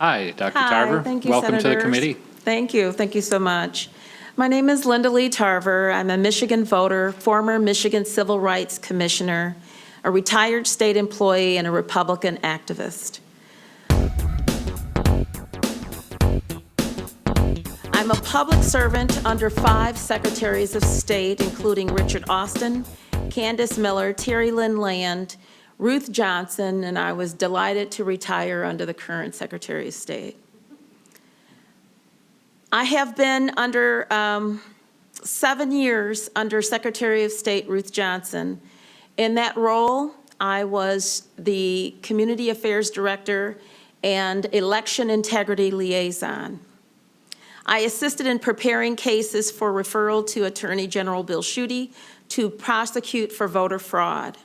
Hi, Dr. Hi, Tarver. thank you, Welcome to the Senators. committee. Thank you. Thank you so much. My name is Linda Lee Tarver. I'm a Michigan voter, former Michigan Civil Rights Commissioner, a retired state employee, and a Republican activist. I'm a public servant under 5 Secretaries of State, including Richard Austin, Candace Miller, Terry Lynn Land, Ruth Johnson, and I was delighted to retire under the current Secretary of State. I have been under 7 years under Secretary of State Ruth Johnson. In that role, I was the Community Affairs Director and Election Integrity Liaison. I assisted in preparing cases for referral to Attorney General Bill Schuette to prosecute for voter fraud.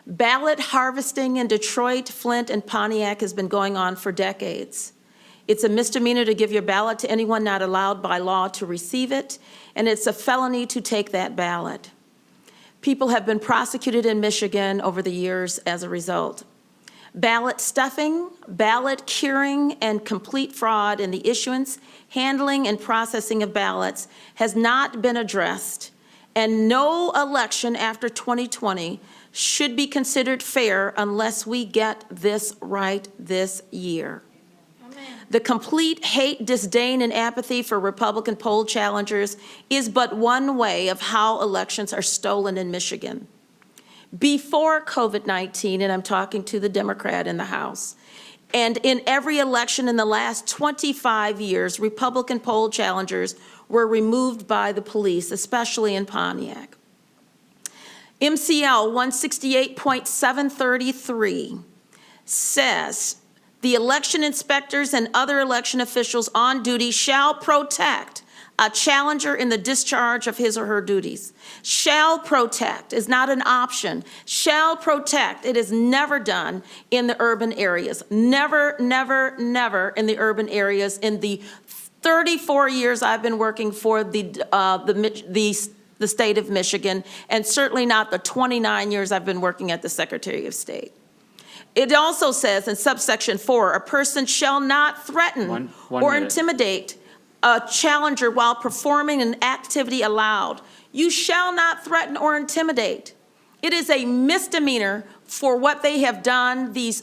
Ballot harvesting in Detroit, Flint, and Pontiac has been going on for decades. It's a misdemeanor to give your ballot to anyone not allowed by law to receive it, and it's a felony to take that ballot. People have been prosecuted in Michigan over the years as a result. Ballot stuffing, ballot curing, and complete fraud in the issuance, handling, and processing of ballots has not been addressed, and no election after 2020 should be considered fair unless we get this right this year. Amen. The complete hate, disdain, and apathy for Republican poll challengers is but one way of how elections are stolen in Michigan. Before COVID-19, and I'm talking to the Democrat in the House, and in every election in the last 25 years, Republican poll challengers were removed by the police, especially in Pontiac. MCL 168.733 says, the election inspectors and other election officials on duty shall protect a challenger in the discharge of his or her duties. Shall protect is not an option. Shall protect. It is never done in the urban areas. Never, never, never in the urban areas. In the 34 years I've been working for the state of Michigan, and certainly not the 29 years I've been working at the Secretary of State. It also says in subsection 4, a person shall not threaten or intimidate a challenger while performing an activity allowed. You shall not threaten or intimidate. It is a misdemeanor for what they have done, these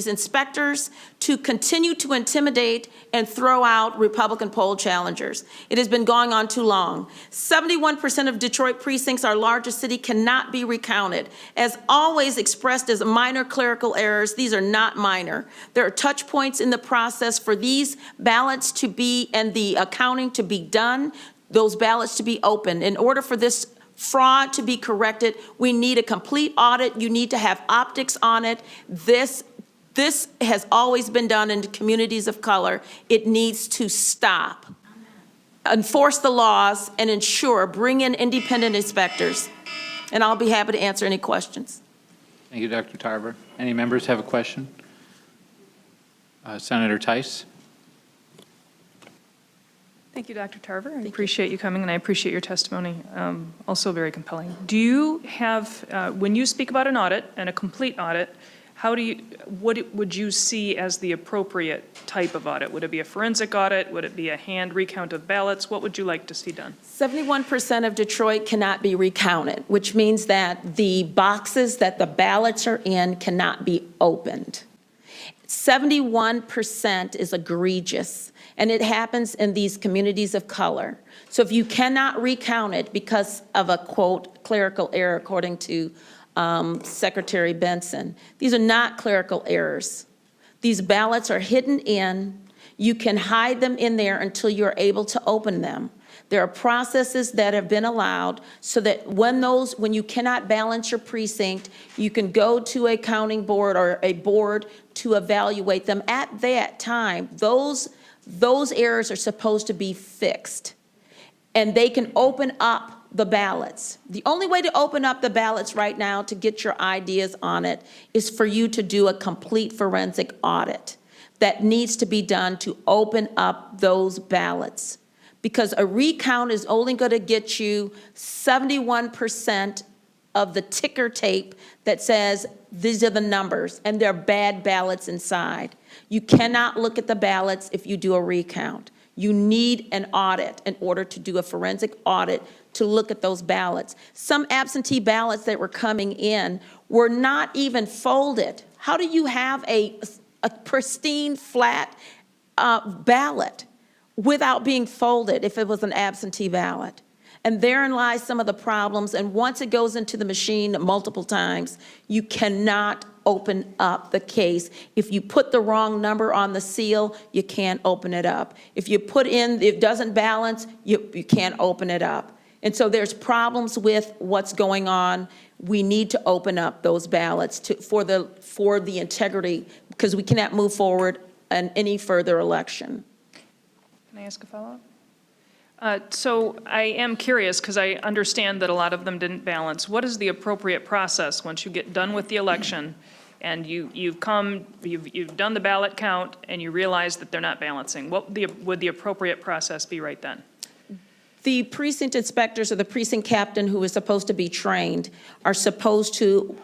inspectors, to continue to intimidate and throw out Republican poll challengers. It has been going on too long. 71% of Detroit precincts, our largest city, cannot be recounted. As always expressed as minor clerical errors, these are not minor. There are touch points in the process for these ballots to be, and the accounting to be done, those ballots to be opened. In order for this fraud to be corrected, we need a complete audit. You need to have optics on it. This has always been done in communities of color. It needs to stop. Enforce the laws and ensure, bring in independent inspectors. And I'll be happy to answer any questions. Thank you, Dr. Tarver. Any members have a question? Senator Tice. Thank you, Dr. Tarver. I appreciate you coming, and I appreciate your testimony. Also very compelling. Do you have, when you speak about an audit and a complete audit, what would you see as the appropriate type of audit? Would it be a forensic audit? Would it be a hand recount of ballots? What would you like to see done? 71% of Detroit cannot be recounted, which means that the boxes that the ballots are in cannot be opened. 71% is egregious, and it happens in these communities of color. So if you cannot recount it because of a, quote, clerical error, according to Secretary Benson, these are not clerical errors. These ballots are hidden in. You can hide them in there until you're able to open them. There are processes that have been allowed so that when you cannot balance your precinct, you can go to a counting board or a board to evaluate them. At that time, those errors are supposed to be fixed, and they can open up the ballots. The only way to open up the ballots right now to get your ideas on it is for you to do a complete forensic audit that needs to be done to open up those ballots. Because a recount is only going to get you 71% of the ticker tape that says, these are the numbers, and there are bad ballots inside. You cannot look at the ballots if you do a recount. You need an audit in order to do a forensic audit to look at those ballots. Some absentee ballots that were coming in were not even folded. How do you have a pristine, flat ballot without being folded if it was an absentee ballot? And therein lies some of the problems. And once it goes into the machine multiple times, you cannot open up the case. If you put the wrong number on the seal, you can't open it up. If you put in, it doesn't balance, you can't open it up. And so there's problems with what's going on. We need to open up those ballots for the integrity, because we cannot move forward in any further election. Can I ask a follow-up? So I am curious, because I understand that a lot of them didn't balance. What is the appropriate process once you get done with the election and you've done the ballot count and you realize that they're not balancing? What would the appropriate process be right then? The precinct inspectors or the precinct captain who is supposed to be trained are supposed to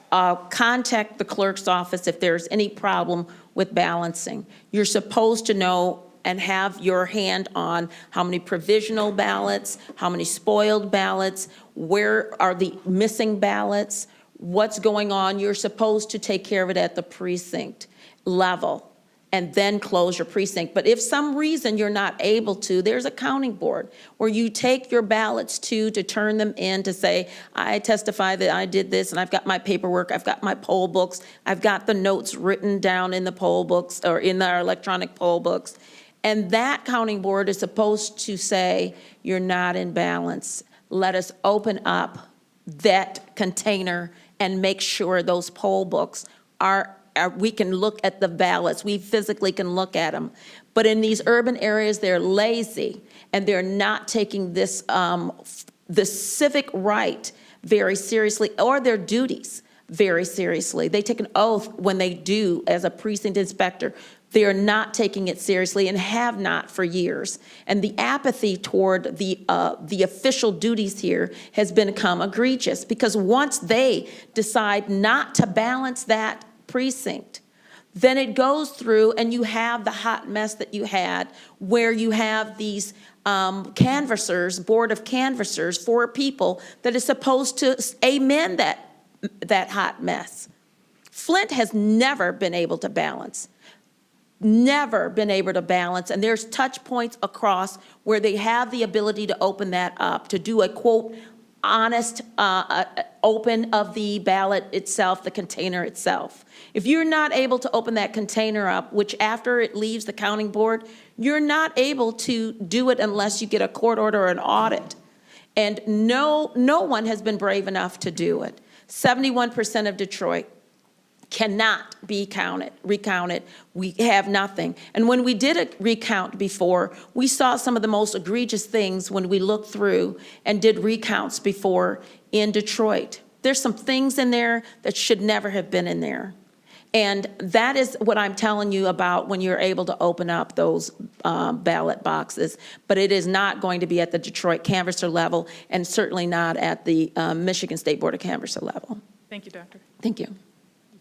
contact the clerk's office if there's any problem with balancing. You're supposed to know and have your hand on how many provisional ballots, how many spoiled ballots, where are the missing ballots, what's going on. You're supposed to take care of it at the precinct level and then close your precinct. But if some reason you're not able to, there's a counting board where you take your ballots to turn them in to say, I testify that I did this and I've got my paperwork, I've got my poll books, I've got the notes written down in the poll books or in our electronic poll books. And that counting board is supposed to say, you're not in balance. Let us open up that container and make sure those poll books we can look at the ballots. We physically can look at them. But in these urban areas, they're lazy and they're not taking this, the civic right very seriously, or their duties very seriously. They take an oath when they do as a precinct inspector. They are not taking it seriously and have not for years. And the apathy toward the official duties here has become egregious, because once they decide not to balance that precinct, then it goes through and you have the hot mess that you had, where you have these canvassers, board of canvassers, 4 people that is supposed to amend that hot mess. Flint has never been able to balance. Never been able to balance, and there's touch points across where they have the ability to open that up, to do a quote, honest open of the ballot itself, the container itself. If you're not able to open that container up, which after it leaves the counting board, you're not able to do it unless you get a court order or an audit. And no one has been brave enough to do it. 71% of Detroit cannot be recounted. We have nothing. And when we did a recount before, we saw some of the most egregious things when we looked through and did recounts before in Detroit. There's some things in there that should never have been in there. And that is what I'm telling you about when you're able to open up those ballot boxes. But it is not going to be at the Detroit canvasser level, and certainly not at the Michigan State Board of Canvasser level. Thank you, Doctor. Thank you.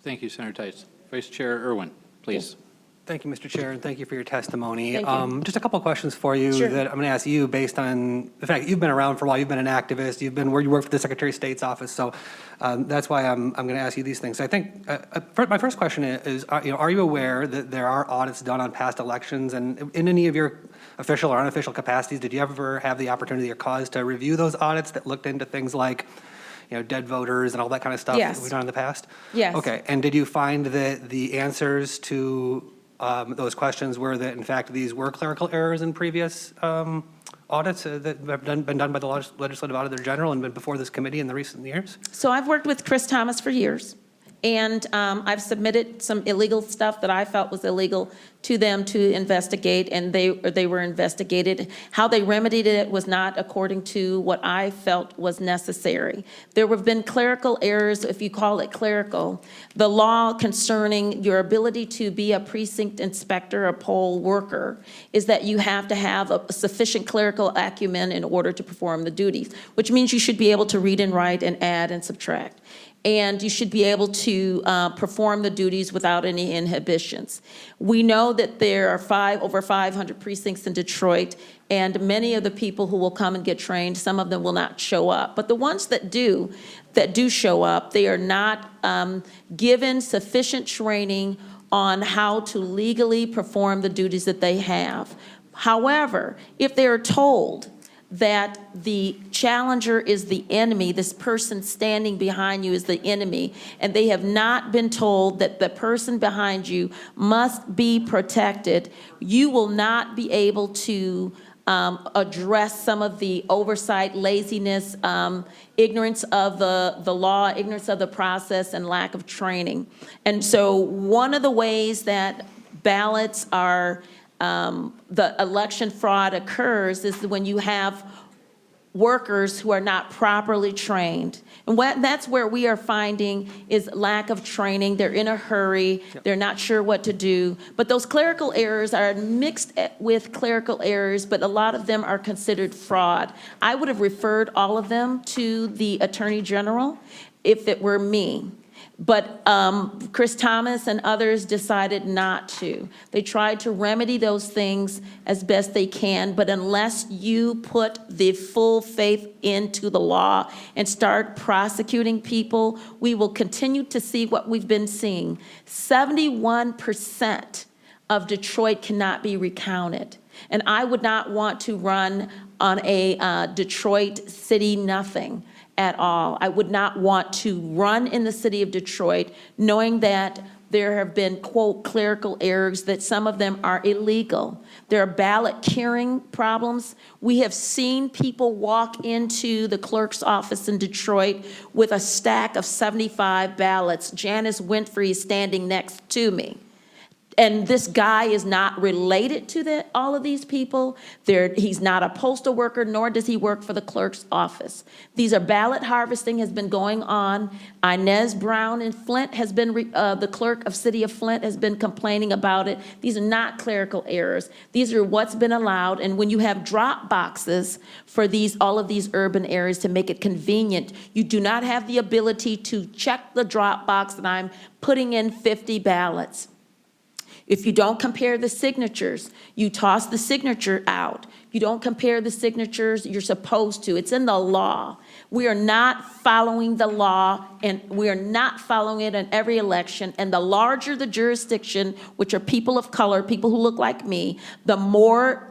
Thank you, Senator Tice. Vice Chair Irwin, please. Thank you, Mr. Chair, and thank you for your testimony. Thank you. Just a couple of questions for you Sure. that I'm going to ask you based on the fact that you've been around for a while, you've been an activist, you work for the Secretary of State's office, so that's why I'm going to ask you these things. I think my first question is, are you aware that there are audits done on past elections, and in any of your official or unofficial capacities, did you ever have the opportunity or cause to review those audits that looked into things like dead voters and all that kind of stuff Yes. that we've done in the past? Yes. Okay, and did you find that the answers to those questions were that, in fact, these were clerical errors in previous audits that have been done by the Legislative Auditor General and been before this committee in the recent years? So I've worked with Chris Thomas for years, And I've submitted some illegal stuff that I felt was illegal to them to investigate, and they were investigated. How they remedied it was not according to what I felt was necessary. There have been clerical errors, if you call it clerical. The law concerning your ability to be a precinct inspector, a poll worker, is that you have to have a sufficient clerical acumen in order to perform the duties, which means you should be able to read and write and add and subtract. And you should be able to perform the duties without any inhibitions. We know that there are over 500 precincts in Detroit, and many of the people who will come and get trained, some of them will not show up. But the ones that do show up, they are not given sufficient training on how to legally perform the duties that they have. However, if they are told that the challenger is the enemy, this person standing behind you is the enemy, and they have not been told that the person behind you must be protected, you will not be able to address some of the oversight, laziness, ignorance of the law, ignorance of the process, and lack of training. And so one of the ways that ballots are the election fraud occurs is when you have workers who are not properly trained. And that's where we are finding is lack of training. They're in a hurry. They're not sure what to do. But those clerical errors are mixed with clerical errors, but a lot of them are considered fraud. I would have referred all of them to the Attorney General if it were me. But Chris Thomas and others decided not to. They tried to remedy those things as best they can, but unless you put the full faith into the law and start prosecuting people, we will continue to see what we've been seeing. 71% of Detroit cannot be recounted. And I would not want to run on a Detroit city nothing at all. I would not want to run in the city of Detroit knowing that there have been, quote, clerical errors, that some of them are illegal. There are ballot curing problems. We have seen people walk into the clerk's office in Detroit with a stack of 75 ballots. Janice Winfrey is standing next to me. And this guy is not related to all of these people. He's not a postal worker, nor does he work for the clerk's office. These are ballot harvesting has been going on. Inez Brown in Flint has been, the clerk of City of Flint has been complaining about it. These are not clerical errors. These are what's been allowed. And when you have drop boxes for all of these urban areas to make it convenient, you do not have the ability to check the drop box that I'm putting in 50 ballots. If you don't compare the signatures, you toss the signature out. You don't compare the signatures, you're supposed to. It's in the law. We are not following the law, and we are not following it in every election. And the larger the jurisdiction, which are people of color, people who look like me, the more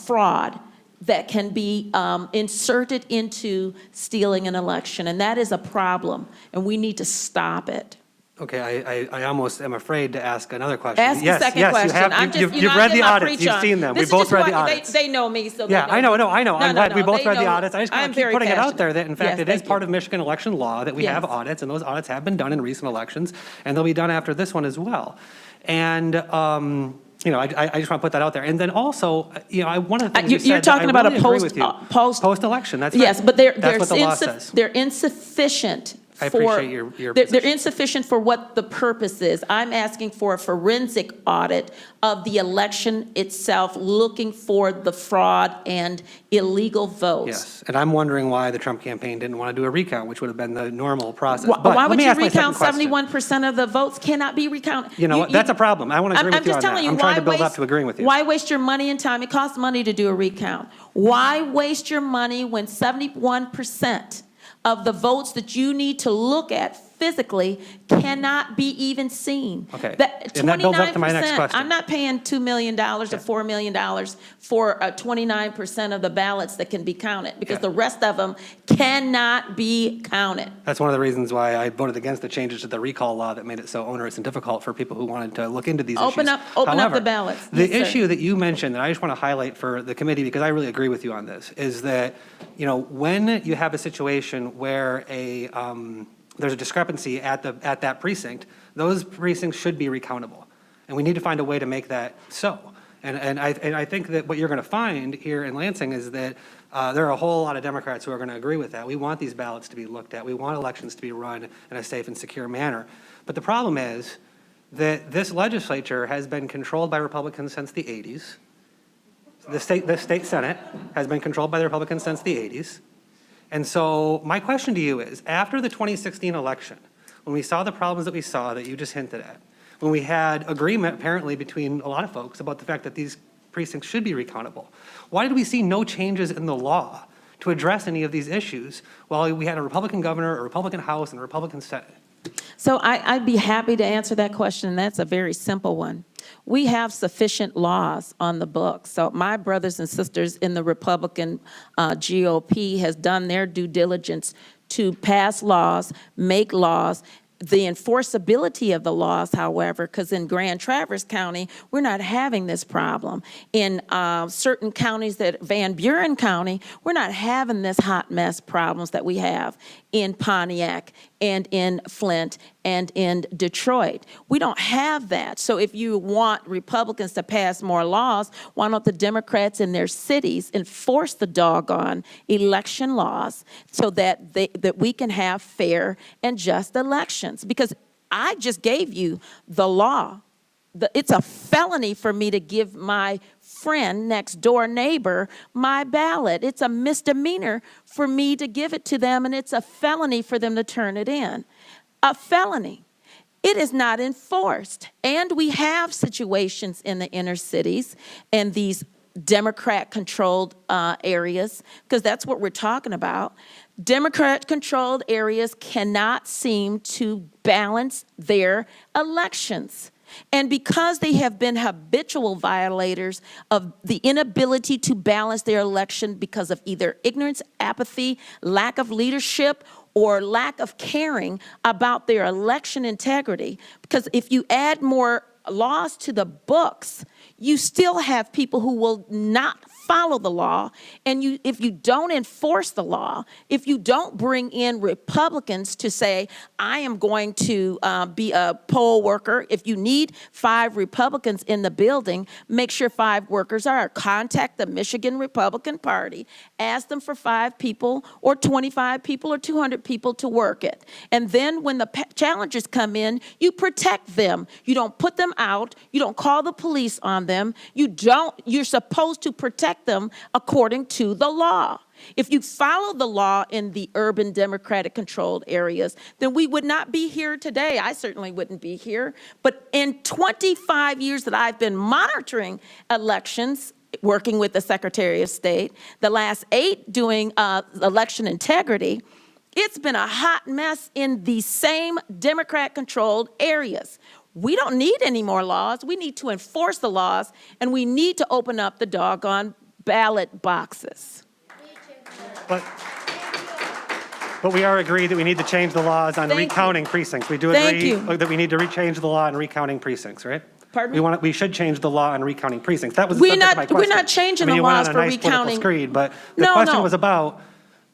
fraud that can be inserted into stealing an election. And that is a problem, and we need to stop it. Okay, I almost am afraid to ask another question. Ask the second question. You've read the audits, you've seen them. We both read the audits. They know me, so. Yeah, I know. I'm glad we both read the audits. I just I'm want to keep very putting it out passionate. there that, in fact, Yes, it is thank part you. of Michigan election law that we have Yes. audits, and those audits have been done in recent elections, and they'll be done after this one as well. And, you know, I just want to put that out there. And then also, you know, one of the things you You're said that I talking about a really agree with you. post-election, that's right. yes, but That's what the law says. they're insufficient. I appreciate your They're position. insufficient for what the purpose is. I'm asking for a forensic audit of the election itself, looking for the fraud and illegal votes. Yes, and I'm wondering why the Trump campaign didn't want to do a recount, which would have been the normal process. Why But let would me you ask my second recount question. 71% of the votes cannot be recounted? You know what, that's a problem. I want to agree with you on I'm just that. telling you, I'm trying to why build up waste- to agreeing with you. Why waste your money and time? It costs money to do a recount. Why waste your money when 71% of the votes that you need to look at physically cannot be even seen? Okay, That and that builds up to my next 29%, question. I'm not paying $2 million or $4 million for 29% of the ballots that can be counted, because Okay. the rest of them cannot be counted. That's one of the reasons why I voted against the changes to the recall law that made it so onerous and difficult for people who wanted to look into these issues. Open up However, the ballots. The Yes, sir. issue that you mentioned that I just want to highlight for the committee, because I really agree with you on this, is that, you know, when you have a situation where there's a discrepancy at that precinct, those precincts should be recountable. And we need to find a way to make that so. And I think that what you're going to find here in Lansing is that there are a whole lot of Democrats who are going to agree with that. We want these ballots to be looked at. We want elections to be run in a safe and secure manner. But the problem is that this legislature has been controlled by Republicans since the 80s. The state Senate has been controlled by the Republicans since the 80s. And so my question to you is, after the 2016 election, when we saw the problems that we saw that you just hinted at, when we had agreement apparently between a lot of folks about the fact that these precincts should be recountable, why did we see no changes in the law to address any of these issues while we had a Republican governor, a Republican House, and a Republican Senate? So I'd be happy to answer that question. That's a very simple one. We have sufficient laws on the books. So my brothers and sisters in the Republican GOP has done their due diligence to pass laws, make laws. The enforceability of the laws, however, because in Grand Traverse County, we're not having this problem. In certain counties that Van Buren County, we're not having this hot mess problems that we have in Pontiac and in Flint and in Detroit. We don't have that. So if you want Republicans to pass more laws, why don't the Democrats in their cities enforce the doggone election laws so that that we can have fair and just elections? Because I just gave you the law. It's a felony for me to give my friend, next door neighbor, my ballot. It's a misdemeanor for me to give it to them, and it's a felony for them to turn it in. A felony. It is not enforced. And we have situations in the inner cities and these Democrat-controlled areas, because that's what we're talking about. Democrat-controlled areas cannot seem to balance their elections. And because they have been habitual violators of the inability to balance their election because of either ignorance, apathy, lack of leadership, or lack of caring about their election integrity, because if you add more laws to the books, you still have people who will not follow the law. And if you don't enforce the law, if you don't bring in Republicans to say, I am going to be a poll worker, if you need 5 Republicans in the building, make sure 5 workers are. Contact the Michigan Republican Party. Ask them for 5 people or 25 people or 200 people to work it. And then when the challengers come in, you protect them. You don't put them out. You don't call the police on them. You're supposed to protect them according to the law. If you follow the law in the urban Democratic controlled areas, then we would not be here today. I certainly wouldn't be here. But in 25 years that I've been monitoring elections, working with the Secretary of State, the last 8 doing election integrity, it's been a hot mess in the same Democrat-controlled areas. We don't need any more laws. We need to enforce the laws, and we need to open up the doggone ballot boxes. But we are agreed that we need to change the laws on recounting precincts. We do agree that we need to change the law on recounting precincts, right? Pardon me? We should change the law on recounting precincts. That was the subject of my question. We're not changing the laws for recounting. You went on a nice political screed, but the question was about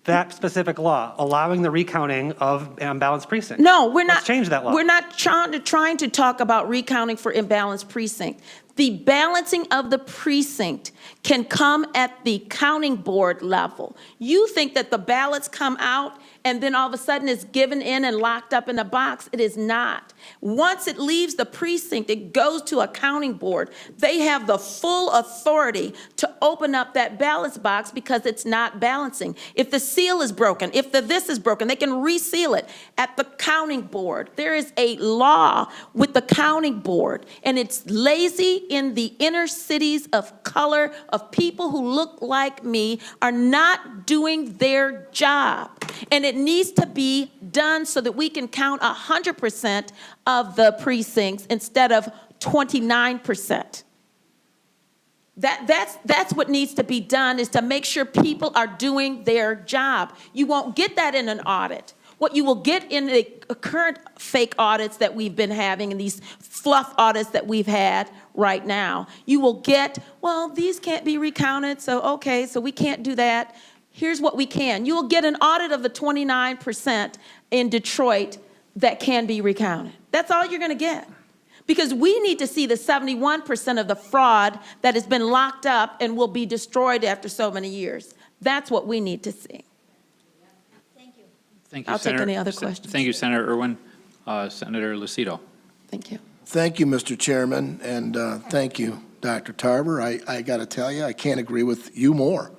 that specific law, allowing the recounting of imbalanced precincts. No, we're not. Let's change that law. We're not trying to talk about recounting for imbalanced precinct. The balancing of the precinct can come at the counting board level. You think that the ballots come out and then all of a sudden it's given in and locked up in a box. It is not. Once it leaves the precinct, it goes to a counting board. They have the full authority to open up that ballot box because it's not balancing. If the seal is broken, if this is broken, they can reseal it at the counting board. There is a law with the counting board, and it's lazy in the inner cities of color, of people who look like me, are not doing their job. And it needs to be done so that we can count 100% of the precincts instead of 29%. That's what needs to be done, is to make sure people are doing their job. You won't get that in an audit. What you will get in the current fake audits that we've been having and these fluff audits that we've had right now, you will get, well, these can't be recounted, so okay, so we can't do that. here's what we can. You'll get an audit of the 29% in Detroit that can be recounted. That's all you're going to get. Because we need to see the 71% of the fraud that has been locked up and will be destroyed after so many years. That's what we need to see. Thank you, I'll take Senator. any other questions. Thank you, Senator Irwin. Senator Lucido. Thank you. Thank you, Mr. Chairman, and thank you, Dr. Tarver. I got to tell you, I can't agree with you more.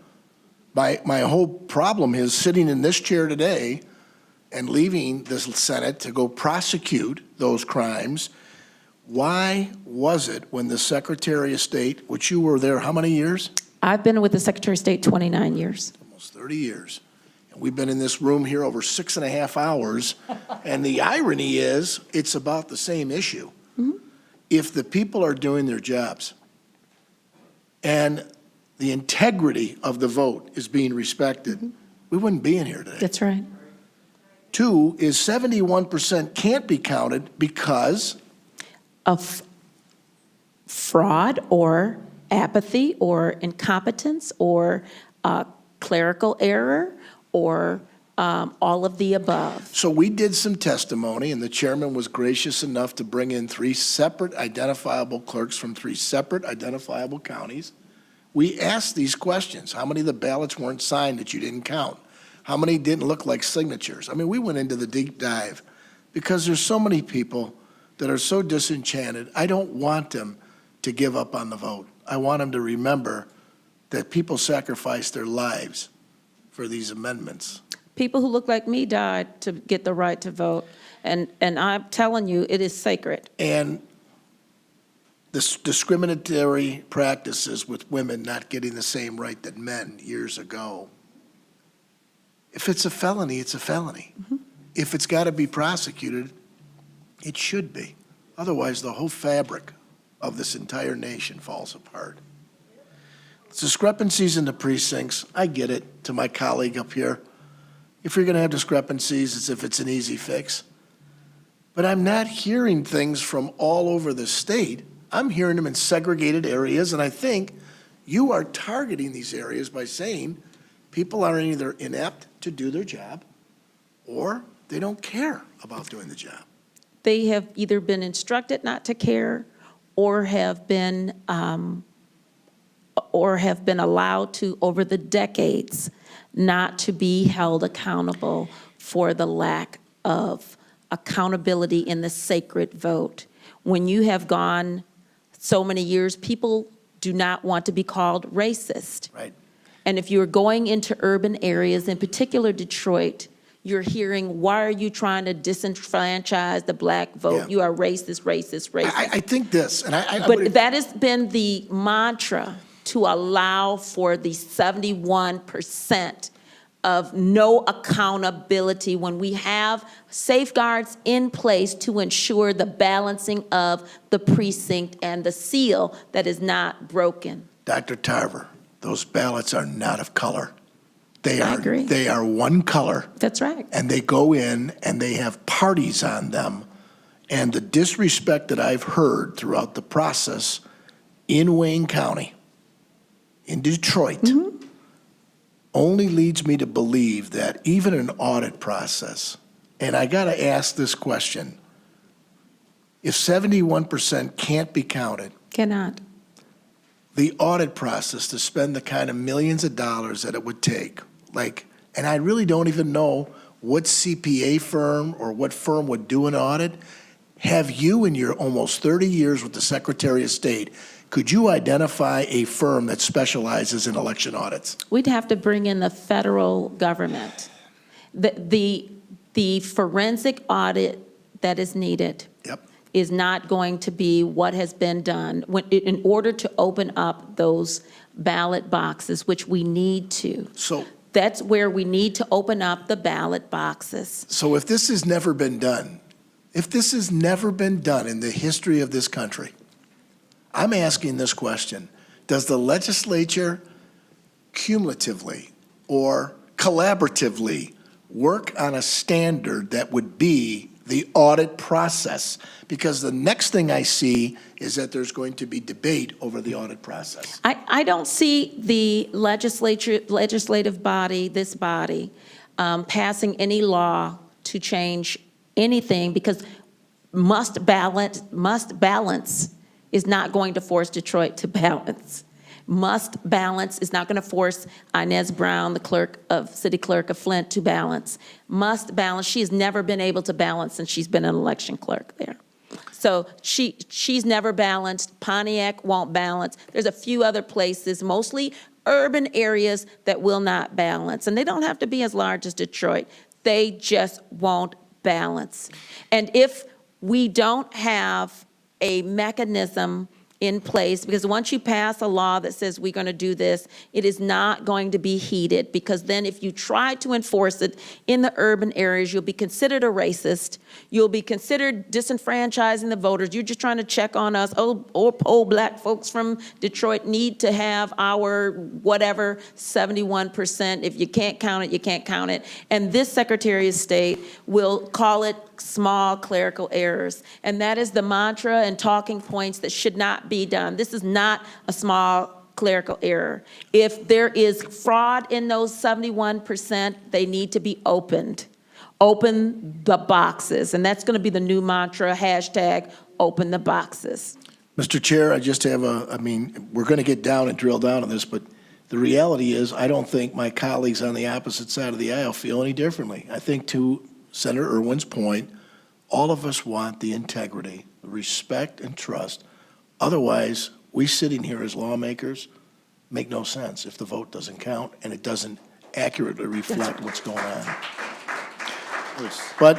My whole problem is sitting in this chair today and leaving the Senate to go prosecute those crimes. Why was it when the Secretary of State, which you were there how many years? I've been with the Secretary of State 29 years. Almost 30 years. And we've been in this room here over 6.5 hours, and the irony is it's about the same issue. If the people are doing their jobs and the integrity of the vote is being respected, we wouldn't be in here today. That's right. 2 is 71% can't be counted because Of fraud or apathy or incompetence or clerical error or all of the above. So we did some testimony, and the chairman was gracious enough to bring in 3 separate identifiable clerks from 3 separate identifiable counties. We asked these questions. How many of the ballots weren't signed that you didn't count? How many didn't look like signatures? I mean, we went into the deep dive because there's so many people that are so disenchanted. I don't want them to give up on the vote. I want them to remember that people sacrificed their lives for these amendments. People who look like me died to get the right to vote, and I'm telling you, it is sacred. And this discriminatory practices with women not getting the same right that men years ago. If it's a felony, it's a felony. If it's got to be prosecuted, it should be. Otherwise, the whole fabric of this entire nation falls apart. Discrepancies in the precincts, I get it, to my colleague up here. If you're going to have discrepancies, it's if it's an easy fix. But I'm not hearing things from all over the state. I'm hearing them in segregated areas, and I think you are targeting these areas by saying people are either inept to do their job or they don't care about doing the job. They have either been instructed not to care or have been allowed to, over the decades, not to be held accountable for the lack of accountability in the sacred vote. When you have gone so many years, people do not want to be called racist. Right. And if you're going into urban areas, in particular Detroit, you're hearing, why are you trying to disenfranchise the black vote? Yeah. You are racist, racist, racist. I think this, and I But would- that has been the mantra to allow for the 71% of no accountability when we have safeguards in place to ensure the balancing of the precinct and the seal that is not broken. Dr. Tarver, those ballots are not of color. They I are, agree. they are one color, That's right. and they go in and they have parties on them. And the disrespect that I've heard throughout the process in Wayne County, in Detroit, only leads me to believe that even an audit process, and I got to ask this question, if 71% can't be counted, Cannot. the audit process to spend the kind of millions of dollars that it would take, and I really don't even know what CPA firm or what firm would do an audit. Have you, in your almost 30 years with the Secretary of State, could you identify a firm that specializes in election audits? We'd have to bring in the federal government. The forensic audit that is needed Yep. is not going to be what has been done in order to open up those ballot boxes, which we need to. So That's where we need to open up the ballot boxes. if this has never been done, if this has never been done in the history of this country, I'm asking this question. Does the legislature cumulatively or collaboratively work on a standard that would be the audit process, because the next thing I see is that there's going to be debate over the audit process. I don't see the legislative body, this body, passing any law to change anything, because must balance is not going to force Detroit to balance. Must balance is not going to force Inez Brown, the city clerk of Flint, to balance. Must balance, she has never been able to balance since she's been an election clerk there. So she's never balanced. Pontiac won't balance. There's a few other places, mostly urban areas, that will not balance. And they don't have to be as large as Detroit. They just won't balance. And if we don't have a mechanism in place, because once you pass a law that says we're going to do this, it is not going to be heeded, because then if you try to enforce it in the urban areas, you'll be considered a racist. You'll be considered disenfranchising the voters. You're just trying to check on us. Oh, black folks from Detroit need to have our whatever 71%. If you can't count it, you can't count it. And this Secretary of State will call it small clerical errors. And that is the mantra and talking points that should not be done. This is not a small clerical error. If there is fraud in those 71%, they need to be opened. Open the boxes. And that's going to be the new mantra, hashtag open the boxes. Mr. Chair, I just have we're going to get down and drill down on this, but the reality is I don't think my colleagues on the opposite side of the aisle feel any differently. I think, to Senator Irwin's point, all of us want the integrity, the respect, and trust. Otherwise, we sitting here as lawmakers make no sense if the vote doesn't count and it doesn't accurately reflect what's going on. But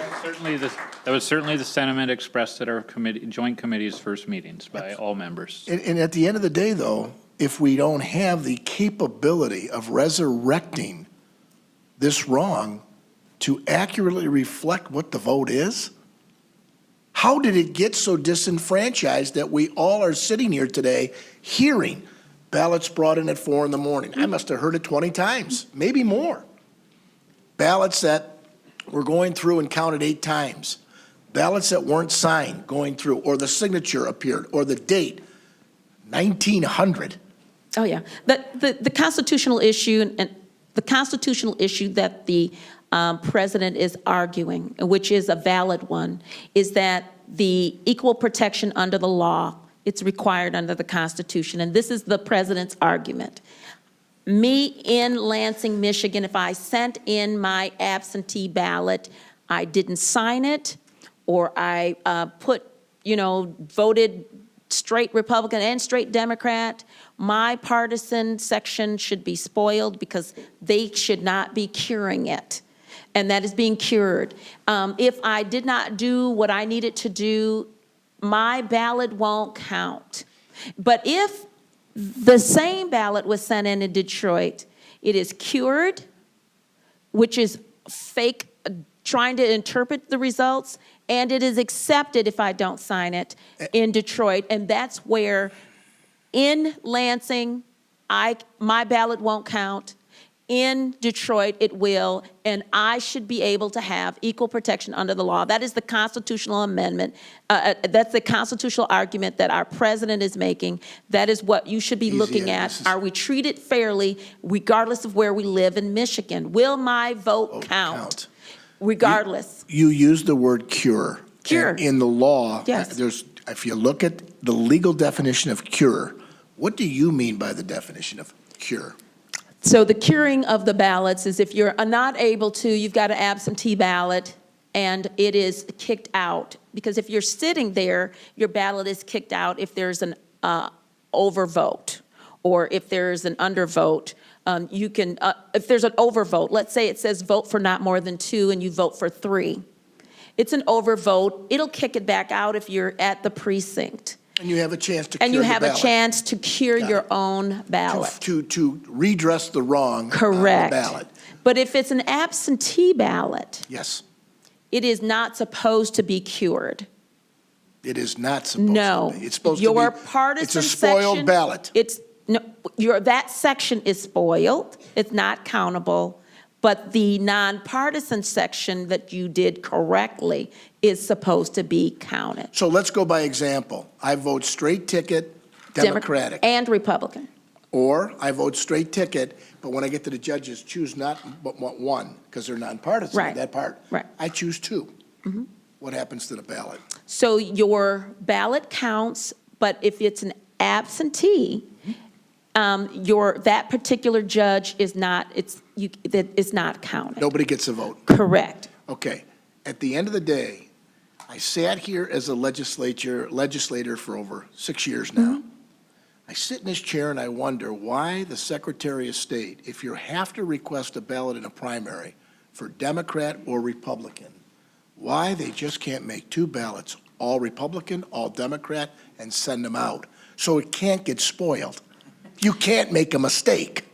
That was certainly the sentiment expressed at our joint committee's first meetings by all members. And at the end of the day, though, if we don't have the capability of resurrecting this wrong to accurately reflect what the vote is, how did it get so disenfranchised that we all are sitting here today hearing ballots brought in at 4 in the morning? I must have heard it 20 times, maybe more. Ballots that were going through and counted 8 times. Ballots that weren't signed going through, or the signature appeared, or the date, 1900. Oh, yeah. The constitutional issue, and the constitutional issue that the president is arguing, which is a valid one, is that the equal protection under the law, it's required under the Constitution. And this is the president's argument. Me in Lansing, Michigan, if I sent in my absentee ballot, I didn't sign it, or I voted straight Republican and straight Democrat, my partisan section should be spoiled because they should not be curing it. And that is being cured. If I did not do what I needed to do, my ballot won't count. But if the same ballot was sent in Detroit, it is cured, which is fake, trying to interpret the results, and it is accepted if I don't sign it in Detroit. And that's where in Lansing, my ballot won't count. In Detroit, it will, and I should be able to have equal protection under the law. That is the constitutional amendment. That's the constitutional argument that our president is making. That is what you should be looking at. Are we treated fairly, regardless of where we live in Michigan? Will my vote count? Regardless. You used the word cure. Cure. And in the law, Yes. if you look at the legal definition of cure, what do you mean by the definition of cure? So the curing of the ballots is if you're not able to, you've got an absentee ballot and it is kicked out. Because if you're sitting there, your ballot is kicked out if there's an overvote or if there's an undervote. You can, if there's an overvote, let's say it says vote for not more than 2 and you vote for 3. It's an overvote. It'll kick it back out if you're at the precinct. And you have a chance to cure And you the have a ballot. chance to cure Got your it. own ballot. To redress the wrong Correct. on the ballot. But if it's an absentee ballot, Yes, it is not supposed to be cured. it is not supposed No. to be. It's supposed Your to be. partisan It's a spoiled section- ballot. It's, no, that section is spoiled. It's not countable. But the nonpartisan section that you did correctly is supposed to be counted. So let's go by example. I vote straight ticket, Democratic. And Republican. Or I vote straight ticket, but when I get to the judges, choose not but one, because they're nonpartisan, Right. that part. Right. I choose two. What happens to the ballot? So your ballot counts, but if it's an absentee, that particular judge is not, it's not counted. Nobody gets a vote. Correct. Okay. At the end of the day, I sat here as a legislator for over 6 years now. I sit in this chair and I wonder why the Secretary of State, if you have to request a ballot in a primary for Democrat or Republican, why they just can't make two ballots, all Republican, all Democrat, and send them out, so it can't get spoiled. You can't make a mistake.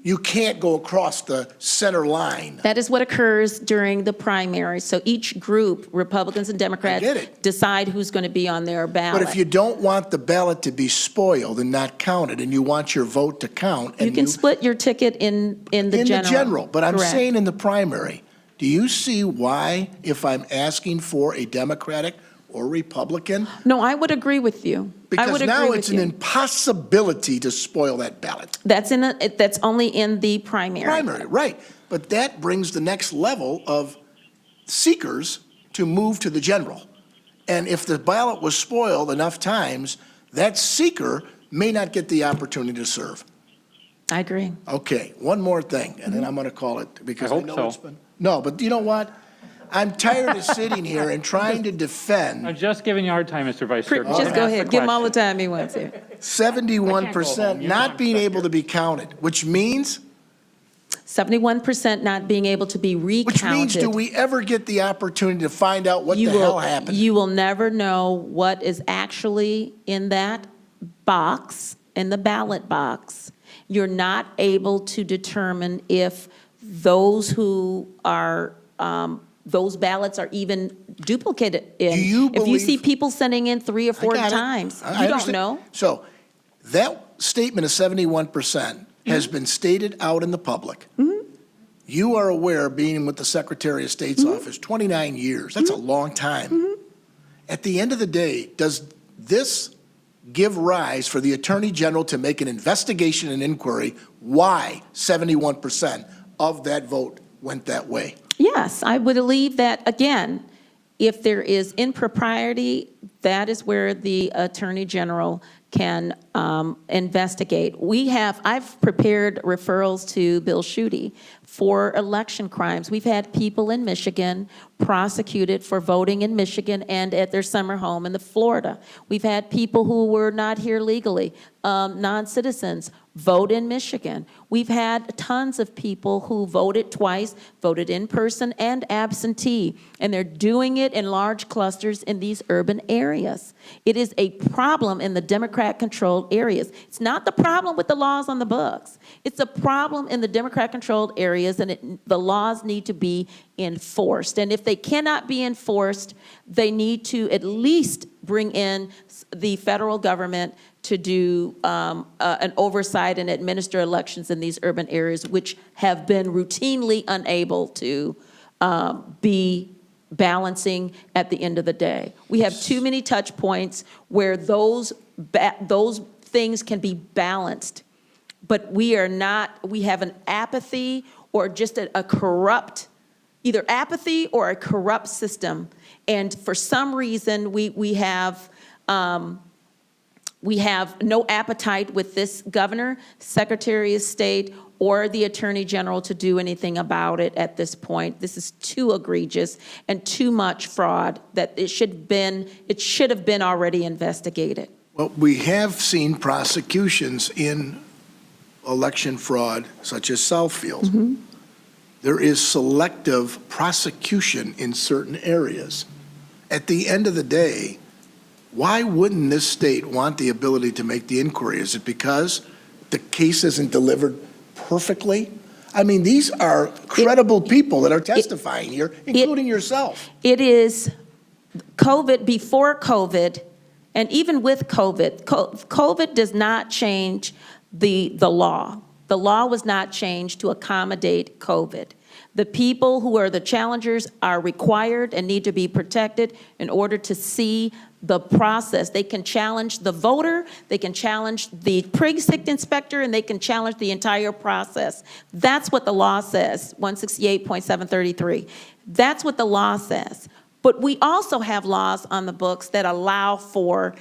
You can't go across the center line. That is what occurs during the primary. So each group, Republicans and Democrats, get it. decide who's going to be on their ballot. But if you don't want the ballot to be spoiled and not counted, and you want your vote to count, and You can split your ticket in the general. But I'm Correct. saying in the primary, do you see why, if I'm asking for a Democratic or Republican? No, I would agree with you. I Because would agree now with it's an you. impossibility to spoil that ballot. That's only in the primary. Primary, right. But that brings the next level of seekers to move to the general. And if the ballot was spoiled enough times, that seeker may not get the opportunity to serve. I agree. Okay, one more thing, and then I'm going to call it, because I I hope know so. it's been. No, but you know what? I'm tired of sitting here and trying to I'm defend just giving you a hard time, Mr. Vice Chair. Just go ahead. Give him all the time he wants here. 71% You're not not being stuck able here. to be counted, which means 71% not being able to be recounted. do we ever get the opportunity to find out what the You hell will- happened? You will never know what is actually in that box, in the ballot box. You're not able to determine if those who are, those ballots are even duplicated in. Do you If you see believe- people sending in 3 or 4 I got it. times, I you don't understand. know. So that statement of 71% has been stated out in the public. You are aware, being with the Secretary of State's office, 29 years, that's a long time. At the end of the day, does this give rise for the Attorney General to make an investigation and inquiry why 71% of that vote went that way? Yes, I would believe that, again, if there is impropriety, that is where the Attorney General can investigate. I've prepared referrals to Bill Schuette for election crimes. We've had people in Michigan prosecuted for voting in Michigan and at their summer home in Florida. We've had people who were not here legally, non-citizens, vote in Michigan. We've had tons of people who voted twice, voted in person and absentee, and they're doing it in large clusters in these urban areas. It is a problem in the Democrat-controlled areas. It's not the problem with the laws on the books. It's a problem in the Democrat-controlled areas, and the laws need to be enforced. And if they cannot be enforced, they need to at least bring in the federal government to do an oversight and administer elections in these urban areas, which have been routinely unable to be balancing at the end of the day. We have too many touch points where those things can be balanced, but we are not, we have an apathy or just a corrupt, either apathy or a corrupt system. And for some reason, we have no appetite with this governor, Secretary of State, or the Attorney General to do anything about it at this point. This is too egregious and too much fraud that it should have been already investigated. Well, we have seen prosecutions in election fraud, such as Southfield. There is selective prosecution in certain areas. At the end of the day, why wouldn't this state want the ability to make the inquiry? Is it because the case isn't delivered perfectly? I mean, these are credible people that are testifying here, including yourself. It is COVID, before COVID, and even with COVID, COVID does not change the law. The law was not changed to accommodate COVID. The people who are the challengers are required and need to be protected in order to see the process. They can challenge the voter, they can challenge the precinct inspector, and they can challenge the entire process. That's what the law says, 168.733. That's what the law says. But we also have laws on the books that allow for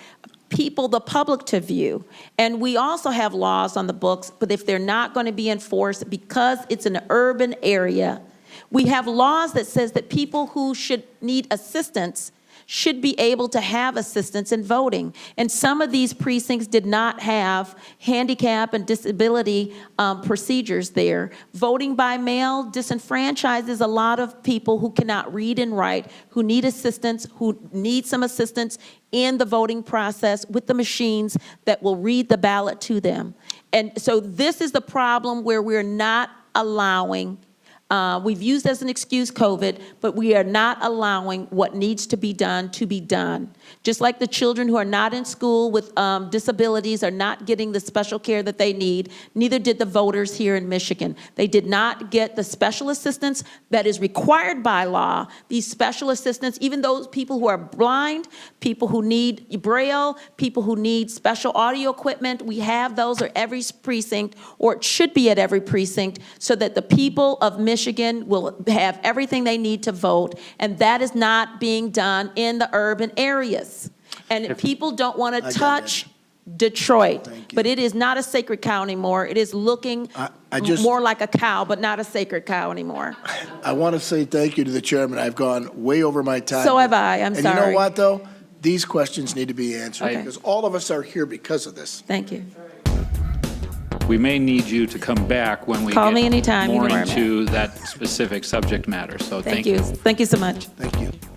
people, the public, to view. And we also have laws on the books, but if they're not going to be enforced because it's an urban area, we have laws that says that people who should need assistance should be able to have assistance in voting. And some of these precincts did not have handicap and disability procedures there. Voting by mail disenfranchises a lot of people who cannot read and write, who need assistance, who need some assistance in the voting process with the machines that will read the ballot to them. And so this is the problem where we're not allowing we've used as an excuse COVID, but we are not allowing what needs to be done. Just like the children who are not in school with disabilities are not getting the special care that they need, neither did the voters here in Michigan. They did not get the special assistance that is required by law. These special assistance, even those people who are blind, people who need Braille, people who need special audio equipment, we have those at every precinct, or it should be at every precinct, so that the people of Michigan will have everything they need to vote, and that is not being done in the urban areas. And people don't want to touch Detroit, but it is not a sacred cow anymore. It is looking more like a cow, but not a sacred cow anymore. I want to say thank you to the chairman. I've gone way over my time. So have I. I'm sorry. And you know what, though? These questions need to be answered, Okay. because all of us are here because of this. Thank you. We may need you to come back when we Call me get anytime. You more know where I'm at. into that specific subject matter. So Thank you. Thank you so much. Thank you.